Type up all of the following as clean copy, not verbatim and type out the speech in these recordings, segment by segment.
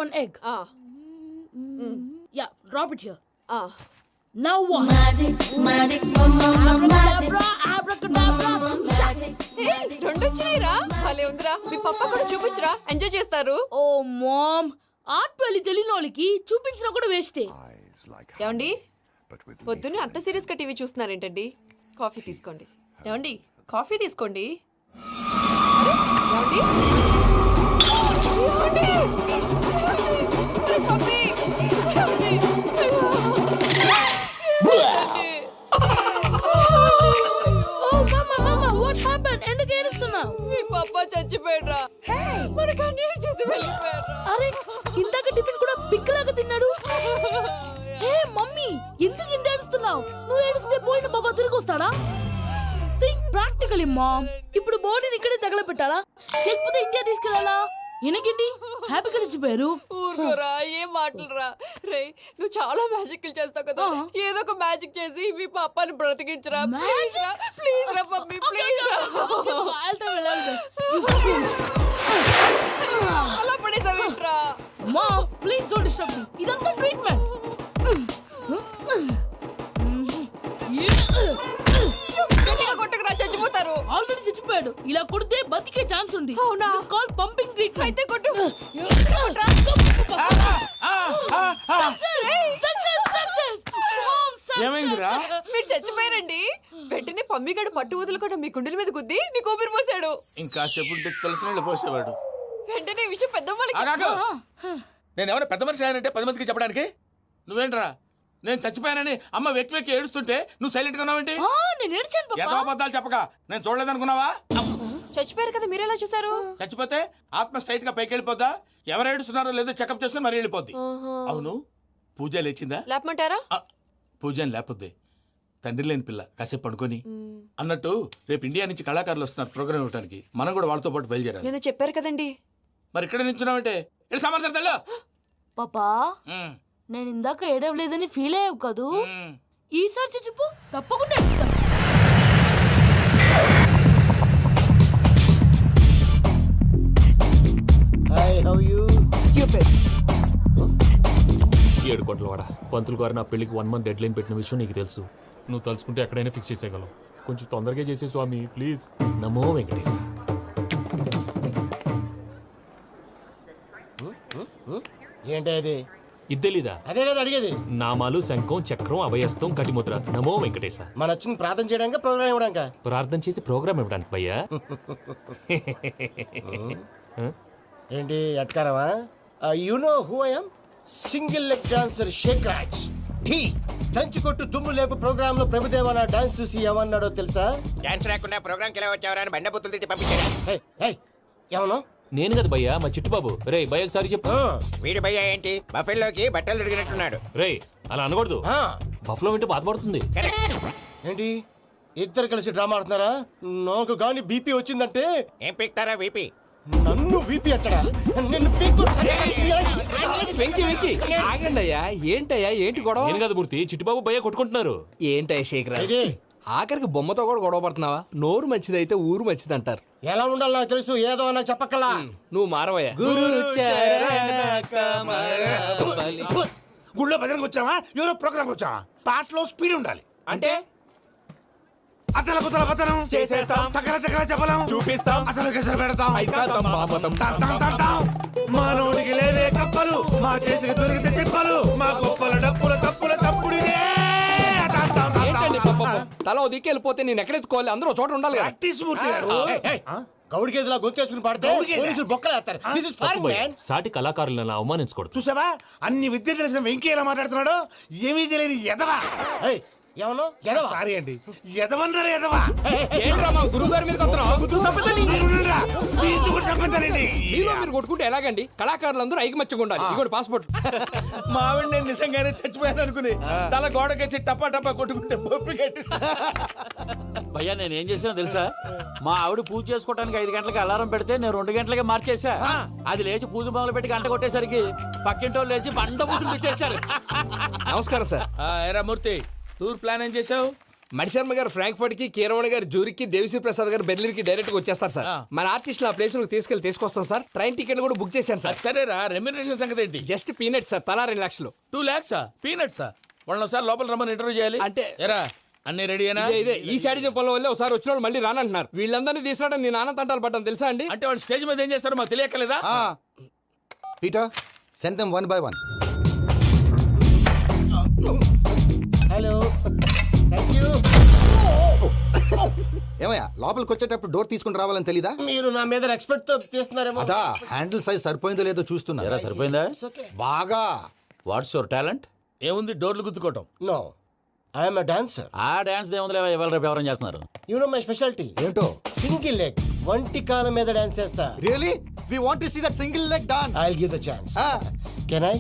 one egg. Yeah, drop it here. Now what? Magic, Abracadabra. రెండు వచ్చినాయిరా భలే ఉందిరా మీ పప్ప కూడా చూపించరా ఎంజాయ్ చేస్తారు Oh, mom. ఆర్ట్ పెళ్లి తెలియని వాళ్ళకి చూపించినా కూడా వేస్టే. ఏమండి పొద్దున్నే అంత సీరియస్ గా టీవీ చూస్తున్నారేంటండి కాఫీ తీసుకోండి ఏమండి కాఫీ తీసుకోండి అరే, ఏమండి? ఏమండి? పప్పీ! ఏమండి? ఏమండి? Oh, mama, what happened? ఎందుకు ఏడుస్తున్నావు? మీ పప్ప చచ్చిపోయాడ్రా మనకు అన్యాయం చేసి వెళ్ళిపోయాడ్రా అరే, ఇందాక టిఫిన్ కూడా పిక్కలాగా తిన్నాడు. హే మమ్మీ, ఎందుకు ఇంత ఏడుస్తున్నావు? నువ్వు ఏడిస్తే పోయిన బాబా తిరిగి వస్తాడా? Think practically mom. ఇప్పుడు బాడీని ఇక్కడే తగలబెట్టాలా లేకపోతే ఇండియా తీసుకెళ్ళాలా? ఎనకండి హ్యాపీగా చచ్చిపోయారు. ఊరుకోరా ఏం మాటలురా రే నువ్వు చాలా మ్యాజిక్లు చేస్తావు కదా ఏదో ఒక మ్యాజిక్ చేసి మీ పాపాని బ్రతికించరా ప్లీజ్ రా మమ్మీ ప్లీజ్ రా అలా పడేసావేంట్రా mom please don't disturb me. ఇదంతా ట్రీట్మెంట్. కొట్టకరా చచ్చిపోతారు ఆల్రెడీ చచ్చిపోయాడు. ఇలా కొడితే బతికే ఛాన్స్ ఉంది. అవునా? This is called pumping treatment. అయితే కొట్టు Success. Mom, success. ఏమైందిరా? మీరు చచ్చిపోయారండి వెంటనే పమ్మిగాడు పట్టు వదులుకుండా మీ గుండెల మీద గుద్ది మీకు ఊపిరి పోసాడు ఇంకా చెప్పుంటే తెలిసిన పోసేవాడు. వెంటనే ఈ విషయం పెద్దవాళ్ళకి ఆగాగు. నేను ఎవరైనా పెద్ద మనిషి అయ్యానంటే 10 మందికి చెప్పడానికి నువ్వేంట్రా నేను చచ్చిపోయానని అమ్మ వెక్కి వెక్కి ఏడుస్తుంటే నువ్వు సైలెంట్ గా ఉన్నావేంటి? నేను ఏడ్చాను పాపా. ఎంతో అబద్ధాలు చెప్పక నేను చూడలేదనుకున్నావా? చచ్చిపోయారు కదా మీరెలా చూసారు చచ్చిపోతే ఆత్మ స్ట్రైట్ గా పైకి వెళ్ళిపోద్దా? ఎవరు ఏడుస్తున్నారో లేదో చెకప్ చేసుకుని మరీ వెళ్ళిపోద్ది. అవును పూజ లేచిందా? లేపమంటారా పూజ అని లేకపోద్ది. తండ్రి లేని పిల్ల కాసేపు పడుకొని అన్నట్టు రేపు ఇండియా నుంచి కళాకారులు వస్తున్నారు ప్రోగ్రామ్ ఇవ్వడానికి. మనం కూడా వాళ్ళతో పాటు బయలుదేరాలి. నేను చెప్పారు కదండి మరి ఇక్కడ నించున్నావంటే సమాధానం తెల్లో. పాపా నేను ఇందాక ఏడవలేదని ఫీల్ అయ్యావు కదూ. ఈసారి చచ్చిపో తప్పకుండా ఏడుస్తా. ఏడు కోట్ల వాడ పంతులు గారు నా పెళ్లికి 1 month డెడ్ లైన్ పెట్టిన విషయం నీకు తెలుసు. నువ్వు తలుచుకుంటే ఎక్కడైనా ఫిక్స్ చేసేయగలవు. కొంచెం తొందరగా చేసే స్వామి ప్లీజ్. నమో వెంకటేశ. ఏంటి అది? ఇద్దెలీదా? అదే కదా అడిగేది. నామాలు శంఖం చక్రం అభయస్తం కటిముద్ర. నమో వెంకటేశ. మన వచ్చింది ప్రార్థన చేయడానికి ప్రోగ్రామ్ ఇవ్వడానిక? ప్రార్థన చేసి ప్రోగ్రామ్ ఇవ్వడానికి భయ్యా. ఏంటి ఎట్కారమా? You know who I am? Single leg dancer shake Raj. Dhee దంచి కొట్టు దుమ్ము లేపు ప్రోగ్రామ్ లో ప్రభుదేవ నా డాన్స్ చూసి ఏమన్నాడో తెలుసా? డాన్స్ రాకుండా ప్రోగ్రామ్ కి ఎలా వచ్చావరా అని బండ బుద్ధులు తిట్టి పంపించారు. ఏమన్నా? నేను కదా భయ్యా మా చిట్టుబాబు. రే భయ్య ఒకసారి చెప్పు. వీడి భయ్య ఏంటి బఫెల్లోకి బట్టలు తిరిగినట్టున్నాడు. రే అలా అనకూడదు. బఫ్లో వింటే బాధపడుతుంది. ఏంటి ఇద్దరు కలిసి డ్రామా ఆడుతున్నారా? నాకు గాని బీపీ వచ్చిందంటే ఏం పీక్తారా వీపీ? నన్ను వీపీ అంటాడా? నిన్ను పీక్కు. వెంకి వెంకి ఆగండి అయ్యా. ఏంటయ్యా ఏంటి గొడవ? నేను కదా మూర్తి చిట్టుబాబు భయ్య కొట్టుకుంటున్నారు. ఏంటయ్యా శేఖరా ఆఖరికి బొమ్మతో కూడా గొడవ పడుతున్నావా? నోరు మంచిదైతే ఊరు మంచిది అంటారు. ఎలా ఉండాలి నాకు తెలుసు, ఏదో నాకు చెప్పక్కలా. నువ్వు మారవయ్యా. గుళ్ళో భజనకు వచ్చావా ఎవరో ప్రోగ్రామ్ వచ్చావా? పాటలో స్పీడ్ ఉండాలి. అంటే అతల కుతల పతనం చేసేస్తాం, సకల దగ్గర చెప్పలేం, చూపిస్తాం, అసలు గెసలు పెడతాం, అయితాం, బాపతం. మానవుడికి లేవే కప్పలు, మా చేతికి దొరికితే తిప్పలు, మా గొప్పల డప్పుల తప్పుల తప్పుడు ఏంటండి పాపం? తల ఓ దిక్కు వెళ్ళిపోతే నేను ఎక్కడెత్తుకోవాలి? అందరూ ఒక చోట ఉండాలి కదా. గౌడి గేదెలా గొంతేసుకుని పాడితే పోలీసులు బొక్కలు వేస్తారు. This is foreign, man. సాటి కళాకారులను అవమానించకూడదు. చూసావా అన్ని విద్య తెలిసిన వెంకీ ఎలా మాట్లాడుతున్నాడు? ఏమీ తెలియని ఎదవా. ఏమన్నా సారీ అండి ఎదవన్నారు ఎదవా. ఏంట్రా మా గురువు గారి మీద మీరు కొట్టుకుంటే ఎలాగండి? కళాకారులందరూ ఐకమత్యంగా ఉండాలి. ఇగోటి పాస్పోర్ట్. మావిడ నేను నిజంగానే చచ్చిపోయాను అనుకుని తల గోడకొచ్చి టపా టపా కొట్టుకుంటే బొప్పి కట్టి. భయ్యా నేను ఏం చేసినా తెలుసా? మా ఆవిడ పూజ చేసుకోవడానికి 5 గంటలకి అలారం పెడితే నేను 2 గంటలకి మార్చేసా. అది లేచి పూజ మొదలు పెట్టి గంట కొట్టేసరికి పక్కింటి వాళ్ళు లేచి బండ పూజలు పెట్టేశారు. నమస్కారం సార్. ఏరా మూర్తి టూర్ ప్లాన్ ఏం చేసావు? మణిశర్మ గారు ఫ్రాంక్ఫర్ట్ కి, కీరవాణి గారు జూరికి, దేవిశ్రీ ప్రసాద్ గారు బెర్లిన్ కి డైరెక్ట్ గా వచ్చేస్తారు సార్. మన ఆర్టిస్ట్ ఆ ప్లేస్ తీసుకొస్తాం సార్. ట్రైన్ టికెట్ కూడా బుక్ చేశాను సార్. సరేరా, రెమ్యూనరేషన్ సంగతి ఏంటి? జస్ట్ పీనట్ సార్, తలా 2 లక్షలు. 2 lakhs పీనట్సా? వాళ్ళని ఒకసారి లోపల రమ్మని ఇంటర్వ్యూ చేయాలి. అంటే- ఎరా అన్ని రెడీయేనా? ఇదే ఈ శాడిజం పొలం వల్లే ఒకసారి వచ్చిన వాళ్ళు మళ్ళీ రానంటున్నారు. వీళ్ళందరినీ తీసుకురావడం నేను ఆనంద తంటాలు పడ్డాను తెలుసా అండి. అంటే వాళ్ళు స్టేజ్ మీద ఏం చేస్తారో మాకు తెలియక్కలేదా? Peter send them one by one. Hello, thank you లోపలికి వచ్చేటప్పుడు డోర్ తీసుకుని రావాలని తెలీదా? మీరు నా మీద ఎక్స్పెక్ట్ తో తీస్తున్నారేమో. అదా హ్యాండిల్ సైజ్ సరిపోయిందో లేదో చూస్తున్నా. ఎరా సరిపోయిందా? బాగా. What's your talent? ఏముంది, డోర్లు గుద్దుకోవటం. No, I'm a dancer. ఆ డాన్స్ దేవుందిలే, ఇవాళ రేపు ఎవరైనా చేస్తున్నారు. You know my speciality. ఏంటో? సింగిల్ లెగ్, వంటి కాలం మీద డాన్స్ చేస్తా. Really we want to see that single leg dance. I will give the chance. Can I?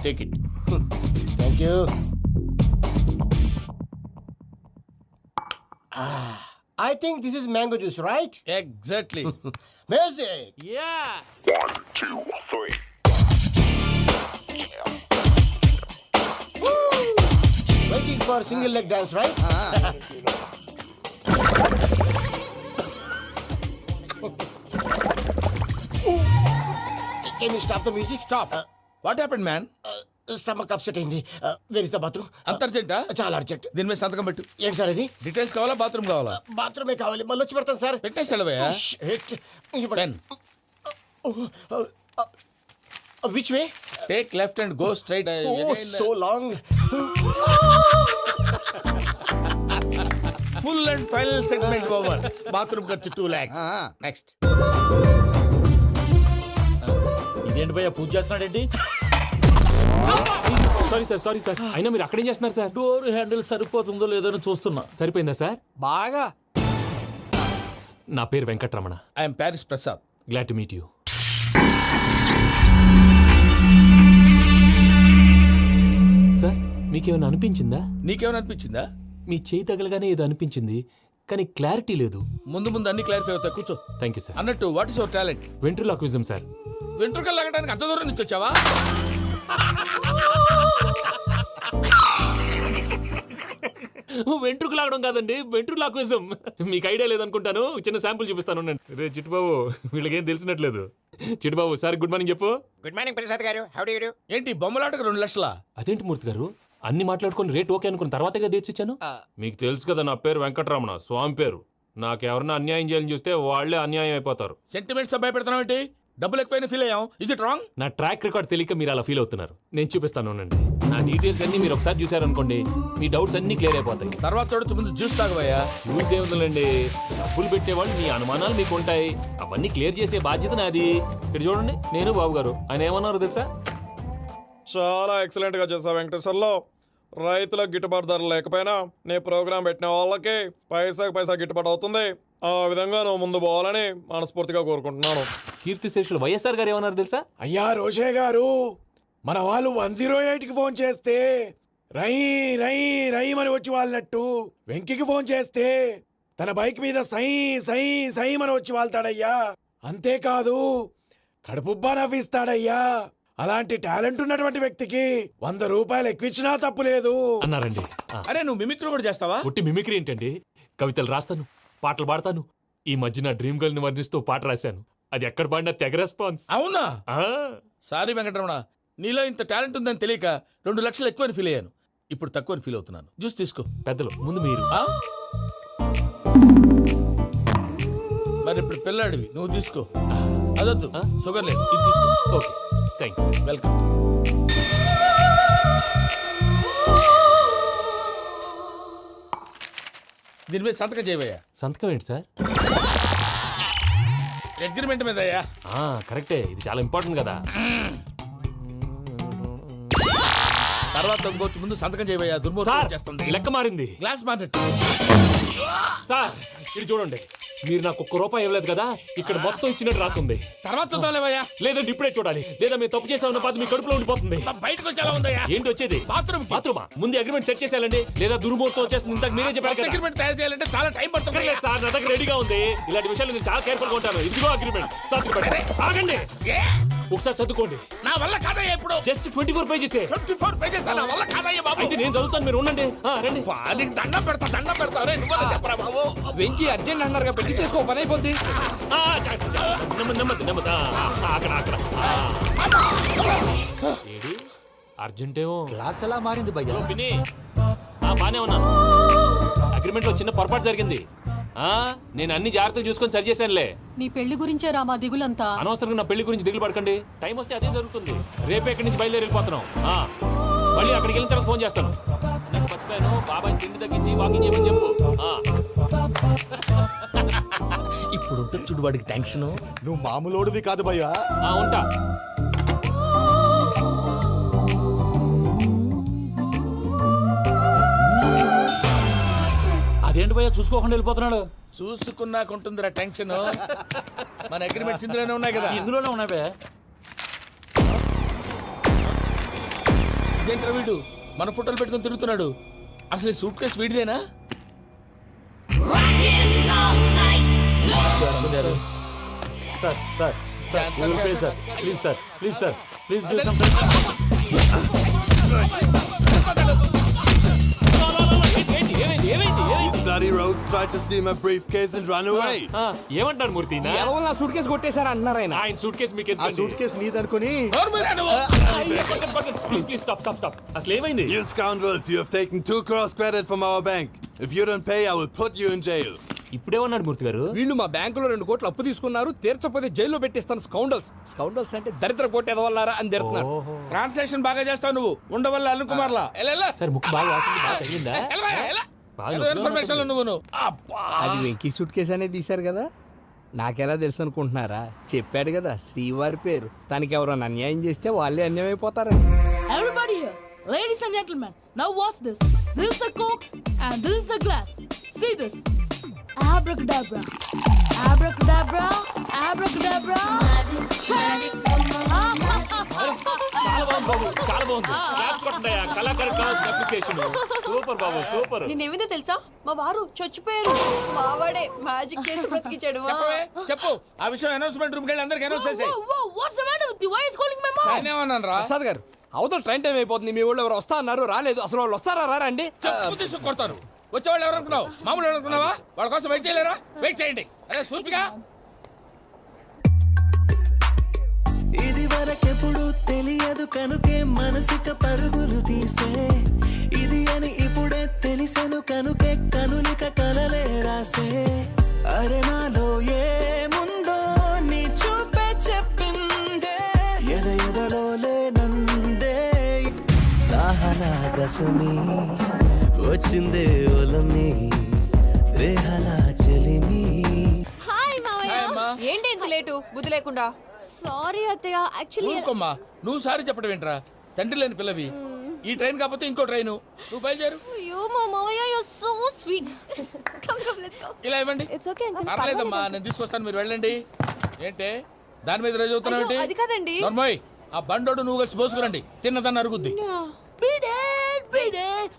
Take it. Thank you. I think this is mango juice, right? Exactly. Music. Yeah Waiting for single leg dance, right? Can you stop the music? Stop. What happened man? Stomach upset అయింది. Where is the bathroom? అంత అర్జెంటా? చాలా urgent. దీని మీద సంతకం పెట్టు. ఏంటి sir ఇది? డీటెయిల్స్ కావాలా, బాత్రూమ్ కావాలా? బాత్రూమే కావాలి, మళ్ళీ వచ్చి పెడతాను సార్. పెట్టేసి వెళ్ళవయ్యా. Then which way? Take left and go straight. Oh, so long. Full and final segment over. Bathroom ఖర్చు 2 lakhs. నెక్స్ట్. ఇదేంటి భయ్యా, పూజ చేస్తున్నాడేంటి? Sorry sir. అయినా మీరు అక్కడేం చేస్తున్నారు సార్? డోర్ హ్యాండిల్ సరిపోతుందో లేదో అని చూస్తున్నా. సరిపోయిందా సార్? బాగా. నా పేరు Venkatramana. I'm Paris Prasad. Glad to meet you. Sir, మీకేమైనా అనిపించిందా? నీకేమైనా అనిపించిందా? మీ చేయి తగలగానే ఏదో అనిపించింది, కానీ క్లారిటీ లేదు. ముందు ముందు అన్ని క్లారిఫై అవుతాయి, కూర్చో. Thank you sir. అన్నట్టు what is your talent? Ventriloquism sir. వెంట్రుకలు లాగడానికి అంత దూరం నుంచి వచ్చావా? వెంట్రుకు లాగడం కాదండి, వెంట్రులాక్విజం. మీకు ఐడియా లేదనుకుంటాను, చిన్న శాంపుల్ చూపిస్తాను. రే చిట్టుబాబు, వీళ్ళకేం తెలిసినట్లేదు. చిట్టుబాబు సార్ గుడ్ మార్నింగ్ చెప్పు. Good morning Prasad garu, how do you do? ఏంటి బొమ్మలాటకు 2 లక్షలా? అదేంటి మూర్తి గారు, అన్ని మాట్లాడుకుని రేట్ ఓకే అనుకున్న తర్వాతగా డేట్స్ ఇచ్చాను. మీకు తెలుసు కదా నా పేరు వెంకటరమణ, స్వామి పేరు. నాకెవరన్నా అన్యాయం చేయాలని చూస్తే వాళ్ళే అన్యాయం అయిపోతారు. సెంటిమెంట్స్ తో భయపెడతావు ఏంటి? డబ్బులు ఎక్కువైనా ఫీల్ అయ్యాం. Is it wrong? నా ట్రాక్ రికార్డ్ తెలియక మీరు అలా ఫీల్ అవుతున్నారు. నేను చూపిస్తాను ఉండండి. నా డీటెయిల్స్ అన్ని మీరు ఒకసారి చూసారనుకోండి, మీ డౌట్స్ అన్ని క్లియర్ అయిపోతాయి. తర్వాత చూడొచ్చు, ముందు జ్యూస్ తాగబోయా. చూస్తే ఉందండి, డబ్బులు పెట్టేవాళ్ళు మీ అనుమానాలు మీకు ఉంటాయి, అవన్నీ క్లియర్ చేసే బాధ్యత నాది. ఇక్కడ చూడండి, నేను బాబు గారు. ఆయన ఏమన్నారు తెలుసా? చాలా ఎక్సలెంట్ గా చేసావు వెంకటేశ్వర్లో. రైతులకు గిట్టుబాటు ధర లేకపోయినా నీ ప్రోగ్రాం పెట్టిన వాళ్ళకి పైసాకి పైసా గిట్టుబాటు అవుతుంది. ఆ విధంగా నువ్వు ముందు పోవాలని మనస్ఫూర్తిగా కోరుకుంటున్నాను. కీర్తిశేషులు వైఎస్ఆర్ గారు ఏమన్నారు తెలుసా? అయ్యా రోషే గారు, మన వాళ్ళు 108కి ఫోన్ చేస్తే రై రై రై అని వచ్చి వాళ్ళనట్టు, వెంకికి ఫోన్ చేస్తే తన బైక్ మీద సై సై సై అని వచ్చి వాళ్తాడయ్యా. అంతేకాదు కడుపుబ్బా నవ్విస్తాడయ్యా. అలాంటి టాలెంట్ ఉన్నటువంటి వ్యక్తికి 100 రూపాయలు ఎక్కువిచ్చినా తప్పు లేదు అన్నారండి. అరే నువ్వు మిమిక్రీ కూడా చేస్తావా? పుట్టి మిమిక్రీ ఏంటండి? కవితలు రాస్తాను, పాటలు పాడతాను. ఈ మధ్య నా డ్రీమ్ గర్ల్ ని వర్ణిస్తూ పాట రాశాను. అది ఎక్కడ పాడినా తెగ రెస్పాన్స్. అవునా? ఆ, సారీ వెంకటరమణ, నీలో ఇంత టాలెంట్ ఉందని తెలియక 2 లక్షలు ఎక్కువని ఫీల్ అయ్యాను. ఇప్పుడు తక్కువని ఫీల్ అవుతున్నాను. జ్యూస్ తీసుకో. పెద్దలు ముందు మీరు. ఆ? మరి ఇప్పుడు పిల్లాడివి, నువ్వు తీసుకో. అదొద్దు, షుగర్ లేదు, ఇది తీసుకో. Okay, thanks. వెల్కమ్. దీని మీద సంతకం చేయవయ్యా. సంతకం ఏంటి సార్? అగ్రిమెంట్ మీద అయ్యా. కరెక్టే, ఇది చాలా ఇంపార్టెంట్ కదా. తర్వాత ఇంకొచ్చి ముందు సంతకం చేయవయ్యా. సార్, దుర్మోహం చేస్తుంది. లెక్క మారింది. Glass market. సార్ ఇది చూడండి, మీరు నాకు ₹1 ఇవ్వలేదు కదా, ఇక్కడ మొత్తం ఇచ్చినట్టు రాస్తుంది. తర్వాత చూద్దాంలేవయ్యా. లేదంటే ఇప్పుడే చూడాలి, లేదా మీరు తప్పు చేసామన్న బాధ మీ కడుపులో ఉండిపోతుంది. బయటకు వచ్చి ఎలా ఉందయ్యా? ఏంటి వచ్చేది? బాత్రూమా? ముందు అగ్రిమెంట్ సెట్ చేసేయాలండి, లేదా దుర్మూర్తం వచ్చేస్తుంది. ఇంతకు మీరే చెప్పారు కదా. అగ్రిమెంట్ తయారు చేయాలంటే చాలా టైం పడుతుంది. అక్కర్లేదు సార్, నా దగ్గర రెడీగా ఉంది. ఇలాంటి విషయాలు నేను చాలా కేర్ఫుల్ గా ఉంటాను. ఇదిగో అగ్రిమెంట్. ఆగండి. ఒకసారి చదువుకోండి. నా వల్ల కాదయ్యా ఇప్పుడు. Just 24 pages. 24 pages నా వల్ల కాదయ్యా బాబు. అయితే నేను చదువుతాను, మీరు ఉండండి. రండి. నీకు దండం పెడతా రే నువ్వు చెప్పరా బాబు. వెంకీ అర్జెంట్ అన్నారుగా పెట్టి చేసుకో పని అయిపోద్ది. నెమ్మది నెమ్మది. అక్కడ ఏడి అర్జెంటేమో. క్లాస్ ఎలా మారింది భయ్యా? పిన్ని బానే ఉన్నాను. అగ్రిమెంట్ లో చిన్న పొరపాటు జరిగింది. నేను అన్ని జాగ్రత్తలు చూసుకొని సరి చేశానులే. నీ పెళ్లి గురించే రా మా దిగులంతా. అనవసరంగా నా పెళ్లి గురించి దిగులు పడకండి. టైం వస్తే అదే జరుగుతుంది. రేపే ఇక్కడి నుంచి బయలుదేరి వెళ్ళిపోతున్నాం. మళ్ళీ అక్కడికి వెళ్ళిన తర్వాత ఫోన్ చేస్తాను. నాకు మర్చిపోయాను, బాబాయ్ తిండి తగ్గించి వాకింగ్ చేయమని చెప్పు. ఇప్పుడు ఉంటుంది చూడు వాడికి టెన్షన్. నువ్వు మామూలోడివి కాదు భయ్యా. ఉంటా. అదేంటి భయ్యా చూసుకోకుండా వెళ్ళిపోతున్నాడు? చూసుకున్నాకుంటుందిరా టెన్షన్. మన అగ్రిమెంట్స్ ఇందులోనే ఉన్నాయి కదా. ఇందులోనే ఉన్నాయి భయ్యా. ఇదేంట్రా వీడు మన ఫోటోలు పెట్టుకొని తిరుగుతున్నాడు. అసలు సూట్ కేసు వీడిదేనా? Bloody rogues tried to steal my briefcase and run away. ఏమంటారు మూర్తి? ఎవరు నా సూట్ కేసు కొట్టేశారు అంటున్నారు ఆయన. ఆయన సూట్ కేసు మీకు ఆ సూట్ కేసు నీదనుకుని ప్లీజ్ స్టాప్. అసలు ఏమైంది? You scoundrels, you have taken 2 crores credit from our bank. If you don't pay, I will put you in jail. ఇప్పుడేమన్నాడు మూర్తి గారు? వీళ్ళు మా బ్యాంకులో 2 కోట్లు అప్పు తీసుకున్నారు, తీర్చపోతే జైల్లో పెట్టిస్తాను. స్కౌండల్స్ అంటే దరిద్ర కోట ఎదవల్లారా అని తిడుతున్నాడు. ట్రాన్సాక్షన్ బాగా చేస్తావు నువ్వు. ఉండవల్ల అరుణ్ కుమార్లా సార్ ముక్కు బాగా వాసింది, బాగా తగిలిందా? బాగా నొప్పిగా ఇన్ఫర్మేషన్ నువ్వు అది వెంకీ సూట్ కేసు అనేది తీశారు కదా. నాకెలా తెలుసు అనుకుంటున్నారా? చెప్పాడు కదా శ్రీవారి పేరు. తనకి ఎవరైనా అన్యాయం చేస్తే వాళ్ళే అన్యాయం అయిపోతారని. Everybody here, ladies and gentlemen, now watch this. This is a Coke and this is a glass. See this. Abracadabra. Abracadabra. Abracadabra. Magic. చాలా బాగుంది. క్లాప్స్ కొట్టండి. కళాకారు అప్రిసియేషన్. సూపర్ బాబు, సూపర్. నేనేమిందో తెలుసా, మా వారు చచ్చిపోయారు. మావాడే మ్యాజిక్ చేసి బ్రతికించాడు. చెప్పు ఆ విషయం. అనౌన్స్మెంట్ రూమ్ కెళ్ళి అందరికి అనౌన్స్ చేసేయ్. Whoa, what's the matter with you? Why is calling my mom? నేనేమన్నాను రా? ప్రసాద్ గారు, అవతల ట్రైన్ టైం అయిపోతుంది. మీ ఊళ్ళో ఎవరు వస్తా అన్నారు, రాలేదు. అసలు వాళ్ళు వస్తారా రారా అండి? చెప్పు తీసుకు కొడతారు. వచ్చేవాళ్ళు ఎవరు అనుకున్నావు? మామూలు ఎవరు అనుకున్నావా? వాళ్ళ కోసం వెయిట్ చేయలేరా? వెయిట్ చేయండి. అరే సూపిగా. ఇది వరకెప్పుడు తెలియదు కనుకే మనసిక పరుగులు తీసే, ఇది అని ఇప్పుడే తెలిసెను కనుకే కనులిక కలలే రాసే. అరే నాలో ఏముందో నీ చూపే చెప్పిందే, ఎదలో లేనందే. దాహనా గసమి వచ్చిందే ఒలమి, రేహలా చెలిమి. హాయ్ మావయ్య. ఏంటి ఇంత లేటు? బుద్ధి లేకుండా. Sorry అత్తయ్య, actually ఊరుకోమ్మా. నువ్వు సారి చెప్పడం ఏంట్రా? తండ్రి లేని పిల్లవి. ఈ ట్రైన్ కాకపోతే ఇంకో ట్రైన్. నువ్వు బయలుదేరు. you మావయ్య, you're so sweet. Come, let's go. ఇలా ఇవ్వండి. It's okay uncle. పర్లేదమ్మా, నేను తీసుకొస్తాను, మీరు వెళ్ళండి. ఏంటే దాని మీద రోజు అవుతున్నావు ఏంటి? అది కాదండి. నర్మోయ్, ఆ బండోడు నువ్వు కలిసి పోసుకురండి. తిన్నదాన్ని అరుగుద్ది.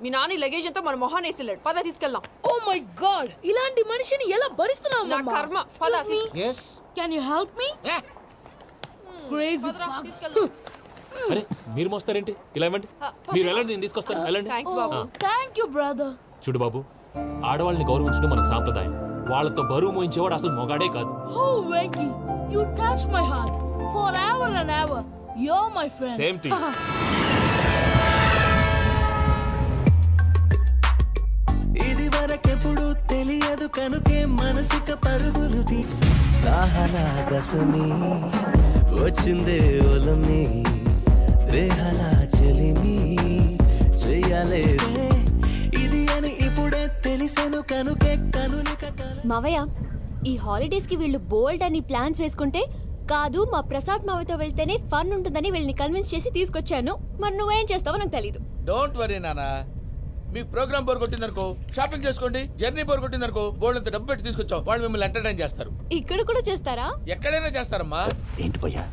మీ నాని లగేజ్ అంతా మన మొహాన్ వేసిల్లాడు. పద తీసుకెళ్దాం. Oh my god, ఇలాంటి మనిషిని ఎలా భరిస్తున్నావు? నా కర్మ. పద yes Can you help me? Crazy. తీసుకెళ్దాం. అరే మీరు మోస్తారేంటి? ఇలా ఇవ్వండి. మీరు వెళ్ళండి, నేను తీసుకొస్తాను. వెళ్ళండి. Thanks Babu. Thank you brother. చూడు బాబు, ఆడవాళ్ళని గౌరవించడం మన సాంప్రదాయం. వాళ్ళతో బరువు మోయించేవాడు అసలు మొగాడే కాదు. Oh Venky, you touch my heart forever and ever. You're my friend. Same to you. ఇది వరకెప్పుడు తెలియదు కనుకే మనసిక పరుగులు తీ. దాహనా గసమి వచ్చిందే ఒలమి, రేహలా చెలిమి చెయ్యాలే. ఇది అని ఇప్పుడే తెలిసెను కనుకే కనులిక. మావయ్య, ఈ హాలిడేస్ కి వీళ్ళు బోల్డ్ అని ప్లాన్స్ వేసుకుంటే కాదు మా ప్రసాద్ మావయ్యతో వెళ్తేనే ఫన్ ఉంటుందని వీళ్ళని కన్విన్స్ చేసి తీసుకొచ్చాను. మరి నువ్వేం చేస్తావో నాకు తెలీదు. డోంట్ వరీ నానా. మీకు ప్రోగ్రామ్ బోర్ కొట్టిందనుకో షాపింగ్ చేసుకోండి. జర్నీ బోర్ కొట్టిందనుకో బోర్డు అంత డబ్బు పెట్టి తీసుకొచ్చాం. వాళ్ళు మిమ్మల్ని ఎంటర్టైన్ చేస్తారు. ఇక్కడ కూడా చేస్తారా? ఎక్కడైనా చేస్తారమ్మా. ఏంటి భయ్యా,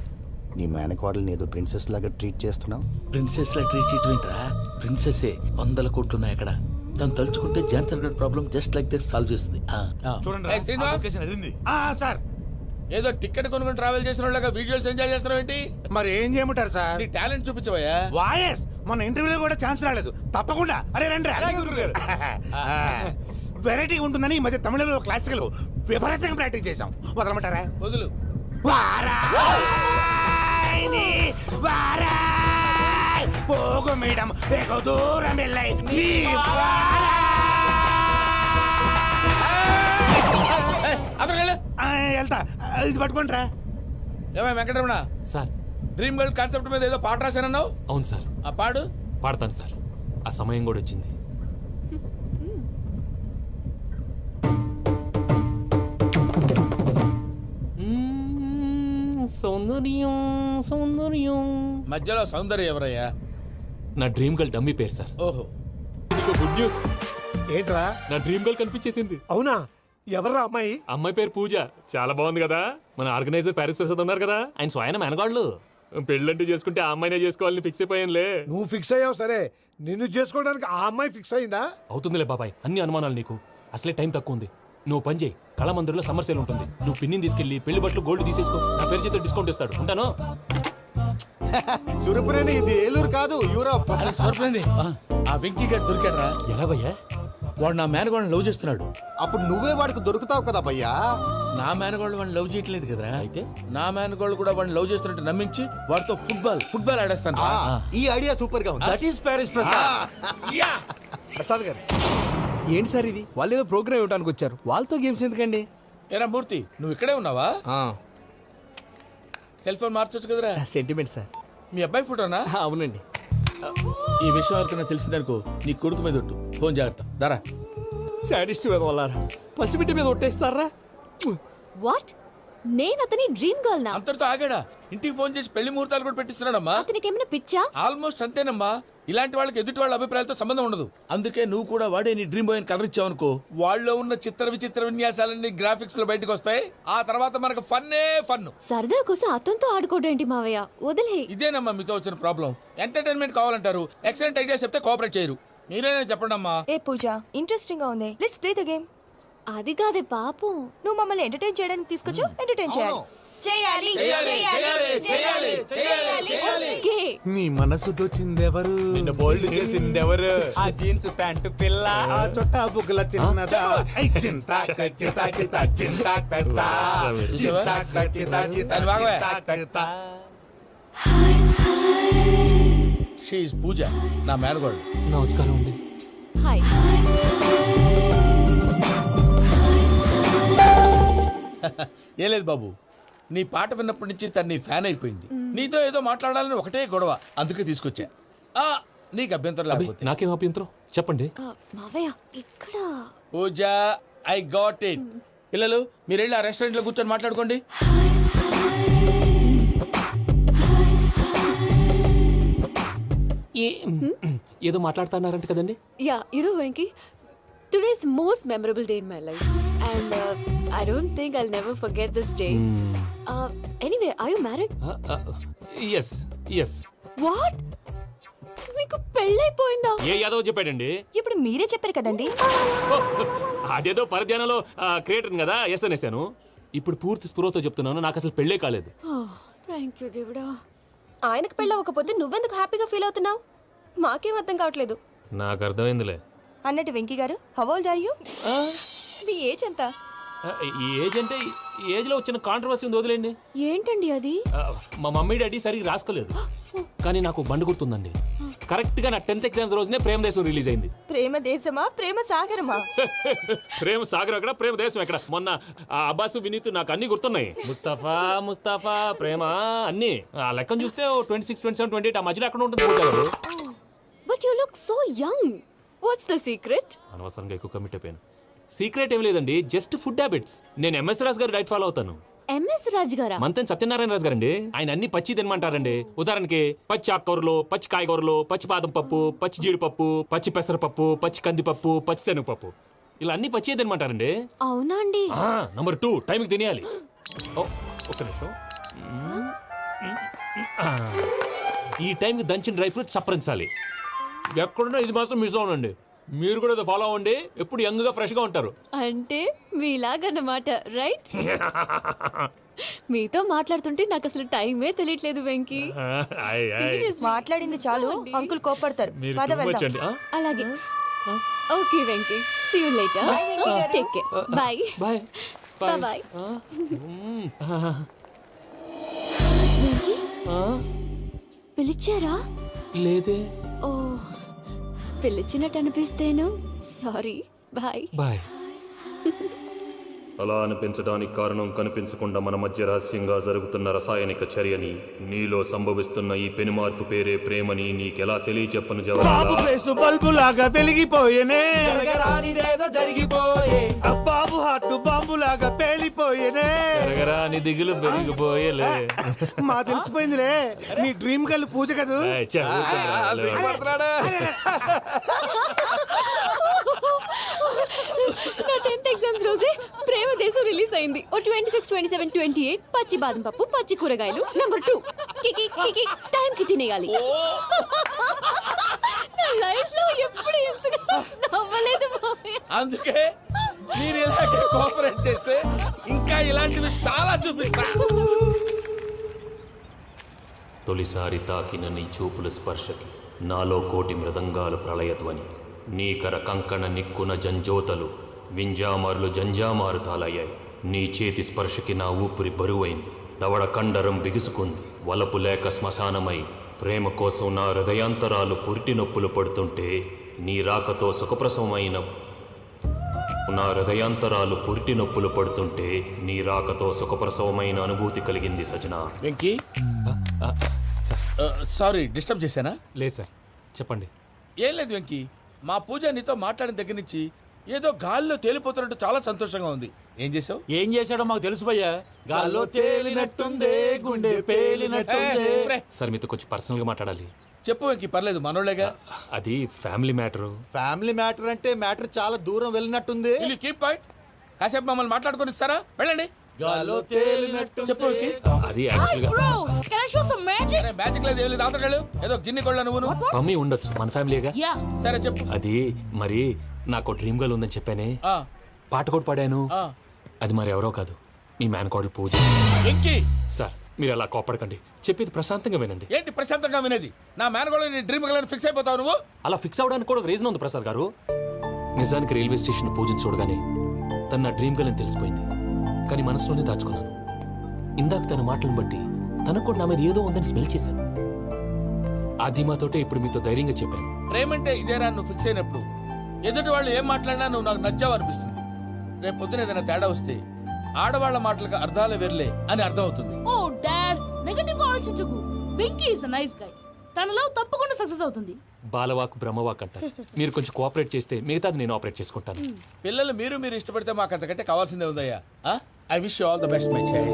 నీ మేనకోడల్ని ఏదో ప్రిన్సెస్ లాగా ట్రీట్ చేస్తున్నావు? ప్రిన్సెస్ లా ట్రీట్ చేయటమేంట్రా? ప్రిన్సెసే 100 కోట్లు ఉన్నాయి అక్కడ. తను తలుచుకుంటే జాన్సన్ గడ్ problem just like this solve చేస్తుంది. చూడండి శ్రీనివాస్. సార్ ఏదో టికెట్ కొనుక్కొని ట్రావెల్ చేసిన వాళ్ళగా విజువల్స్ ఎంజాయ్ చేస్తున్నావు ఏంటి? మరి ఏం చేయమంటారు సార్? నీ టాలెంట్ చూపించవయ్యా. వాయస్ మన ఇంటర్వ్యూలో కూడా ఛాన్స్ రాలేదు. తప్పకుండా అరే రండి వెరైటీ ఉంటుందని ఈ మధ్య తమిళంలో క్లాసికల్ విపరీతంగా ప్రాక్టీస్ చేసాం. వదలమంటారా? వదులు. వారాయని వారాయ్ పోగు మేడం వెగు దూరం వెళ్ళై నీ వెళ్తా. ఇది పట్టుకుంటారా? ఏమై Venkataramana, sir dream girl concept మీద ఏదో పాట రాశానన్నావు. అవును సార్, ఆ పాడు. పాడతాను సార్. ఆ సమయం కూడా వచ్చింది. సౌందర్యం సౌందర్యం. మధ్యలో సౌందర్య ఎవరయ్యా? నా డ్రీమ్ గర్ల్ డమ్మీ పేరు సార్. ఓహో, నీకు గుడ్ న్యూస్. ఏంట్రా? నా డ్రీమ్ గర్ల్ కనిపించేసింది. అవునా? ఎవర్రా అమ్మాయి? అమ్మాయి పేరు పూజ. చాలా బాగుంది కదా. మన ఆర్గనైజర్ ప్యారిస్ ప్రసాద్ ఉన్నారు కదా, ఆయన స్వయం మెనగాళ్ళు. పెళ్ళంటూ చేసుకుంటే ఆ అమ్మాయినే చేసుకోవాలని ఫిక్స్ అయిపోయానులే. నువ్వు ఫిక్స్ అయ్యావు సరే, నిన్ను చేసుకోవడానికి ఆ అమ్మాయి ఫిక్స్ అయిందా? అవుతుందిలే బాబాయ్, అన్ని అనుమానాలు నీకు. అసలే టైం తక్కువ ఉంది. నువ్వు పని చేయి, కళామందిర్లో సమ్మర్ సేల్ ఉంటుంది. నువ్వు పిన్నిని తీసుకెళ్లి పెళ్లి బట్టలు గోల్డ్ తీసేసుకో. నా పేరు చేత డిస్కౌంట్ ఇస్తాడు. ఉంటాను. సురపురేని ఇది ఏలూరు కాదు, యూరోప్. సరిపోయింది. ఆ వెంకీ గారు దొరికాడరా? ఎలా భయ్యా? వాడు నా మేనగోళ్ళని లవ్ చేస్తున్నాడు. అప్పుడు నువ్వే వాడికి దొరుకుతావు కదా భయ్యా. నా మేనగోళ్ళు వాడిని లవ్ చేయట్లేదు కదరా. అయితే నా మేనగోళ్ళు కూడా వాడిని లవ్ చేస్తున్నట్టు నమ్మించి వాడితో ఫుట్బాల్ ఆడేస్తాను. ఈ ఐడియా సూపర్ గా ఉంది. That is Paris Prasad. Prasad గారు ఏంటి సార్ ఇది? వాళ్ళు ఏదో ప్రోగ్రామ్ ఇవ్వడానికి వచ్చారు, వాళ్ళతో గేమ్స్ ఎందుకండి? ఏరా మూర్తి, నువ్వు ఇక్కడే ఉన్నావా? సెల్ ఫోన్ మార్చొచ్చు కదరా. Sentiment sir. మీ అబ్బాయి ఫోటోనా? అవునండి. ఈ విషయం ఎవరికైనా తెలిసిందనుకో నీ కొడుకు మీద ఒట్టు. ఫోన్ జాగ్రత్త. దారా. సాడిస్ట్ మీద వాళ్ళారా, పసిబిడ్డ మీద ఒట్టేస్తారా? వాట్? నేను అతని డ్రీమ్ గర్ల్ నా? అంతటితో ఆగాడా? ఇంటికి ఫోన్ చేసి పెళ్లి ముహూర్తాలు కూడా పెట్టిస్తున్నాడమ్మా. అతనికి ఏమైనా పిచ్చా? ఆల్మోస్ట్ అంతేనమ్మా. ఇలాంటి వాళ్ళకి ఎదుటి వాళ్ళ అభిప్రాయాలతో సంబంధం ఉండదు. అందుకే నువ్వు కూడా వాడే నీ డ్రీమ్ బాయ్ కలర్ ఇచ్చావు అనుకో, వాళ్ళలో ఉన్న చిత్ర విచిత్ర విన్యాసాలన్నీ గ్రాఫిక్స్ లో బయటకు వస్తాయి. ఆ తర్వాత మనకు ఫన్నే ఫన్. సరదా కోసం అతనితో ఆడుకోడేంటి మావయ్య? వదిలే. ఇదేనమ్మా మీతో వచ్చిన ప్రాబ్లం. ఎంటర్టైన్మెంట్ కావాలంటారు, ఎక్సలెంట్ ఐడియా చెప్తే కోఆపరేట్ చేయరు. మీరేనే చెప్పండి అమ్మా. ఏ పూజ, ఇంట్రెస్టింగ్ గా ఉంది. Let's play the game. అది కాదే పాపం. నువ్వు మమ్మల్ని ఎంటర్టైన్ చేయడానికి తీసుకొచ్చు, ఎంటర్టైన్ చేయాలి. ఓకే. నీ మనసు దోచిందెవరు? నిన్న బోల్డ్ చేసింది ఎవరు? ఆ జీన్స్ ప్యాంటు పిల్ల, ఆ చుట్టా బుగ్గల చిన్నదా. ఐ చింతా చింతా చింతా చింతా చింతా చూసావా? దాని భాగమే. షీ ఈజ్ పూజ, నా మేనగోడు. నమస్కారం అండి. హాయ్. ఏ లేదు బాబు, నీ పాట విన్నప్పటి నుంచి తను నీ ఫ్యాన్ అయిపోయింది. నీతో ఏదో మాట్లాడాలని ఒకటే గొడవ, అందుకే తీసుకొచ్చా. నీకు అభ్యంతరం అబ్బే, లేకపోతే. నాకేం అభ్యంతరం చెప్పండి. మావయ్య ఇక్కడ. పూజ, ఐ గాట్ ఇట్. పిల్లలు మీరు వెళ్ళి ఆ రెస్టారెంట్ లో కూర్చొని మాట్లాడుకోండి. ఏదో మాట్లాడుతున్నారంట కదండి. Yeah, Venky, today's most memorable day in my life, and I don't think I'll never forget this day. Anyway, are you married? Yes yes. What? మీకు పెళ్ళైపోయిందా? ఏ యాదవ్ చెప్పాడండి? ఇప్పుడు మీరే చెప్పారు కదండి. అదేదో పరధ్యానంలో క్రియేటర్ కదా ఎస్ అనేసాను. ఇప్పుడు పూర్తి స్పృహతో చెప్తున్నాను, నాకు అసలు పెళ్ళే కాలేదు. థ్యాంక్ యూ దేవుడా. ఆయనకు పెళ్ళవకపోతే నువ్వెందుకు హ్యాపీగా ఫీల్ అవుతున్నావు? మాకేం అర్థం కావట్లేదు. నాకు అర్థమైందిలే. అన్నట్టు Venky garu, how old are you? మీ ఏజ్ ఎంత? ఈ ఏజ్ అంటే ఏజ్ లో వచ్చిన కాంట్రవర్సీ ఉంది, వదిలేండి. ఏంటండి అది? మా మమ్మీ డాడీ సరిగ్గా రాసుకోలేదు, కానీ నాకు బండి గుర్తుందండి. కరెక్ట్ గా నా 10th ఎగ్జామ్స్ రోజునే ప్రేమ దేశం రిలీజ్ అయింది. ప్రేమ దేశమా, ప్రేమ సాగరమా? ప్రేమ సాగర్ ఎక్కడ, ప్రేమ దేశం ఎక్కడ? మొన్న అబ్బాసు వినీత్ నాకు అన్ని గుర్తున్నాయి. ముస్తఫా ప్రేమ అన్ని. ఆ లెక్కను చూస్తే 26, 27, 28 ఆ మధ్యలో ఎక్కడ ఉంటుంది. But you look so young. What's the secret? అనవసరంగా ఎక్కువ కమిట్ అయిపోయాను. సీక్రెట్ ఏం లేదండి, జస్ట్ ఫుడ్ హ్యాబిట్స్. నేను ఎంఎస్ రాజు గారు డైట్ ఫాలో అవుతాను. ఎంఎస్ రాజు గారా? మంతెన్ సత్యనారాయణ రాజు గారండి. ఆయన అన్ని పచ్చి తినమంటారండి. ఉదాహరణకి పచ్చి ఆకుకూరలు, పచ్చి కాయగూరలు, పచ్చి బాదం పప్పు, పచ్చి జీడిపప్పు, పచ్చి పెసరపప్పు, పచ్చి కందిపప్పు, పచ్చి శనగపప్పు, ఇలా అన్ని పచ్చి తినమంటారండి. అవునా అండి? నంబర్ 2, టైంకి తినేయాలి. ఒక్క నిమిషం. ఈ టైంకి దంచిన డ్రై ఫ్రూట్స్ సప్పరించాలి. ఎక్కడున్నా ఇది మాత్రం మిస్ అవునండి. మీరు కూడా ఫాలో అవ్వండి, ఎప్పుడు యంగ్ గా ఫ్రెష్ గా ఉంటారు. అంటే మీలాగన్నమాట, రైట్? మీతో మాట్లాడుతుంటే నాకు అసలు టైమే తెలియట్లేదు వెంకీ. Seriously. మాట్లాడింది చాలు, అంకుల్ కోపడతారు. మీరు పద too much వెళ్దాం. అండి. అలాగే. Okay Venky. See you later. Take care. Bye. Bye Bye-bye. పిలిచారా? లేదే. ఓ, పిలిచినట్టు అనిపిస్తేను. సారీ. బాయ్. బాయ్. అలా అనిపించడానికి కారణం కనిపించకుండా మన మధ్య రహస్యంగా జరుగుతున్న రసాయనిక చర్యని, నీలో సంభవిస్తున్న ఈ పెనుమార్పు పేరే ప్రేమని నీకెలా తెలియచెప్పను జవాబు. బల్బు లాగా వెలిగిపోయేనే, జరిగిపోయే బాబు హార్ట్ బాంబు లాగా పేలిపోయేనే. ఎరగరా నీ దిగులు పెరిగిపోయేలే. మా తెలిసిపోయిందిలే, నీ డ్రీమ్ గర్ల్ పూజ కదూ. ఏయ్, చా, ఊరుకోరా. నా 10th ఎగ్జామ్స్ రోజే ప్రేమ దేశం రిలీజ్ అయింది. ఓ 26, 27, 28 పచ్చి బాదం పప్పు, పచ్చి కూరగాయలు. నెంబర్ 2 కికి కికి టైం కి తినేయాలి. నా లైఫ్ లో ఎప్పుడు ఇంతగా నవ్వలేదు మామయ్య. అందుకే మీరు ఇలాగే కోఆపరేట్ చేస్తే ఇంకా ఇలాంటివి చాలా చూపిస్తా. తొలిసారి తాకిన నీ చూపుల స్పర్శకి నాలో కోటి మృదంగాలు ప్రళయధ్వని. నీకర కంకణ నిక్కున జంజోతలు వింజామారులు జంజామారు తాలయ్యాయి. నీ చేతి స్పర్శకి నా ఊపిరి బరువైంది. దవడ కండరం బిగుసుకుంది. వలపు లేక శ్మశానమై ప్రేమ కోసం నా హృదయాంతరాలు పురిటి నొప్పులు పడుతుంటే నీ రాకతో సుఖప్రసవమైన నా హృదయాంతరాలు పురిటి నొప్పులు పడుతుంటే నీ రాకతో సుఖప్రసవమైన అనుభూతి కలిగింది సజనా. వెంకీ, సారీ డిస్టర్బ్ చేశానా? లేదు సార్, చెప్పండి. ఏం లేదు వెంకీ, మా పూజ నీతో మాట్లాడిన దగ్గర నుంచి ఏదో గాల్లో తేలిపోతున్నట్టు చాలా సంతోషంగా ఉంది. ఏం చేసావు? ఏం చేశాడో మాకు తెలుసు భయ్యా. గాల్లో తేలినట్టుందే, గుండె పేలినట్టుందే. సార్ మీతో కొంచెం పర్సనల్గా మాట్లాడాలి. చెప్పు వెంకీ, పర్లేదు మనోళ్ళేగా. అది ఫ్యామిలీ మ్యాటరు. ఫ్యామిలీ మ్యాటర్ అంటే మ్యాటర్ చాలా దూరం వెళ్ళినట్టుంది. Will keep point. కాసేపు మమ్మల్ని మాట్లాడుకొని ఇస్తారా? వెళ్ళండి. గాల్లో తేలినట్టు చెప్పు వెంకీ. అది యాక్చువల్గా Bro, can I show some magic? సరే, మ్యాజిక్ లేదు ఏం లేదు, అవతల ఏదో గిన్నె కొళ్ళ నువ్వు. మమ్మీ ఉండొచ్చు, మన ఫ్యామిలీగా. Yeah. సరే చెప్పు. అది మరి నాకు డ్రీమ్ గర్ల్ ఉందని చెప్పానే, ఆ, పాట కూడా పాడాను. ఆ. అది మరి ఎవరో కాదు, మీ మేనకోడలు పూజ. వెంకీ, సార్ మీరు అలా కోపడకండి, చెప్పేది ప్రశాంతంగా వినండి. ఏంటి ప్రశాంతంగా వినేది? నా మేనగోళ నీ డ్రీమ్ గలని ఫిక్స్ అయిపోతావు నువ్వు. అలా ఫిక్స్ అవడానికి కూడా ఒక రీజన్ ఉంది ప్రసాద్ గారు. నిజానికి రైల్వే స్టేషన్ పూజను చూడగానే తన నా డ్రీమ్ గర్ల్ అని తెలిసిపోయింది. కానీ మనసులోనే దాచుకున్నాను. ఇందాక తన మాటలను బట్టి తనకు కూడా నా మీద ఏదో ఉందని స్మెల్ చేశాను. ఆ ధీమాతోటే ఇప్పుడు మీతో ధైర్యంగా చెప్పాను. ప్రేమంటే ఇదేరా నువ్వు ఫిక్స్ అయినప్పుడు ఎదుటి వాళ్ళు ఏం మాట్లాడినా నువ్వు నాకు నచ్చావు అనిపిస్తుంది. రేపు పొద్దున ఏదైనా తేడా వస్తే ఆడవాళ్ల మాటలకు అర్థాలు వెర్లే అని అర్థం అవుతుంది. Oh, Dad, నెగటివ్ ఆలోచించకు. Venky is a nice guy. తన లవ్ తప్పకుండా సక్సెస్ అవుతుంది. బాలవాక్ బ్రహ్మవాక్ అంటారు. మీరు కొంచెం కోఆపరేట్ చేస్తే మిగతాది నేను ఆపరేట్ చేసుకుంటాను. పిల్లలు మీరు ఇష్టపడితే మాకు అంతకంటే కావాల్సిందే ఉందయ్యా. I wish all the best my child.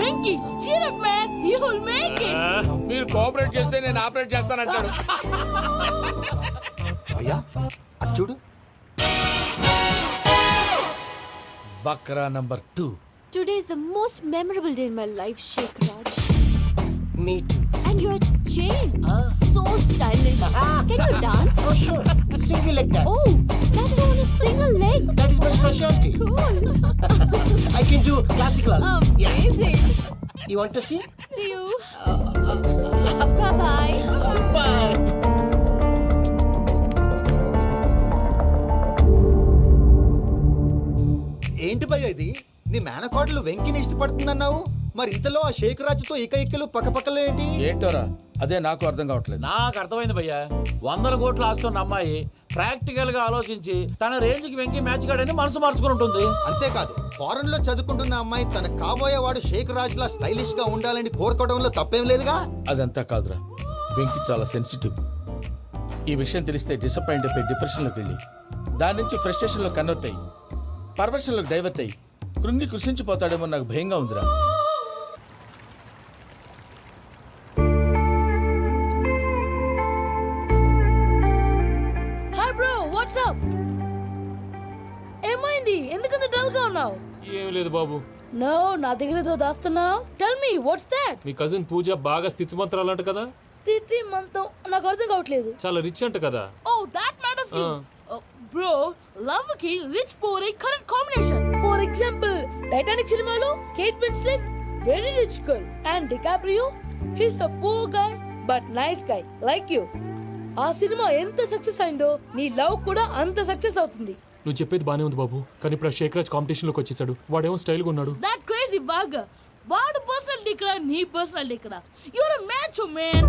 Venky, cheer up man, you will make it. మీరు కోఆపరేట్ చేస్తే నేను ఆపరేట్ చేస్తానంటాడు. అయ్యా అటు చూడు. Bakra number 2. Today is the most memorable day in my life, Sheikh Raj. Me too. And your chain, so stylish. Can you dance? Oh, sure. Single leg dance. Oh, that too on a single leg. That is my specialty. Cool. I can do classical also. Amazing. You want to see? See you. Bye-bye. Bye. ఏంటి భయ్య ఇది? నీ మేనకోడలు వెంకిని ఇష్టపడుతుందన్నావు, మరి ఇంతలో ఆ షేక్ రాజుతో ఇకలు పక్కపక్కలు ఏంటి? ఏంటోరా, అదే నాకు అర్థం కావట్లేదు. నాకు అర్థమైంది భయ్యా. 100 కోట్లు ఆస్తున్న అమ్మాయి ప్రాక్టికల్ గా ఆలోచించి తన రేంజ్ కి వెంకి మ్యాచ్ కాడని మనసు మార్చుకుని ఉంటుంది. అంతేకాదు, ఫారెన్ లో చదువుకుంటున్న అమ్మాయి తన కాబోయేవాడు షేక్ రాజులా స్టైలిష్ గా ఉండాలని కోరుకోవడంలో తప్పేం లేదుగా. అదంతా కాదురా, వెంకి చాలా సెన్సిటివ్. ఈ విషయం తెలిస్తే డిసప్పాయింట్ అయిపోయి డిప్రెషన్లోకి వెళ్ళి దాని నుంచి ఫ్రస్ట్రేషన్లో కన్వర్ట్ అయ్యి పర్వర్షన్లోకి డైవర్ట్ అయ్యి కృంగి కృషించిపోతాడేమో నాకు భయంగా ఉందిరా. Hi bro, what's up? ఏమైంది? ఎందుకంత డల్ గా ఉన్నావు? ఏం లేదు బాబు. నో, నా దగ్గర ఏదో దాస్తున్నావు. Tell me what's that? మీ కజిన్ పూజ బాగా స్థితిమంతరాలు అంట కదా. తిత్తి మంతం నాకు అర్థం కావట్లేదు. చాలా రిచ్ అంట కదా. Oh, that matters you. Bro, love కి rich poor correct combination. For example Titanic సినిమాలో Kate Winslet very rich girl and DiCaprio he's a poor guy but nice guy like you. ఆ సినిమా ఎంత సక్సెస్ అయిందో నీ love కూడా అంత success అవుతుంది. నువ్వు చెప్పేది బానే ఉంది బాబు, కానీ ఇప్పుడు ఆ శేఖరాజ్ కాంపిటీషన్ లోకి వచ్చేసాడు. వాడేమో స్టైల్ గా ఉన్నాడు. That crazy bag. వాడు పర్సనాలిటీ ఇక్కడ, నీ పర్సనాలిటీ ఇక్కడ. You're a match man.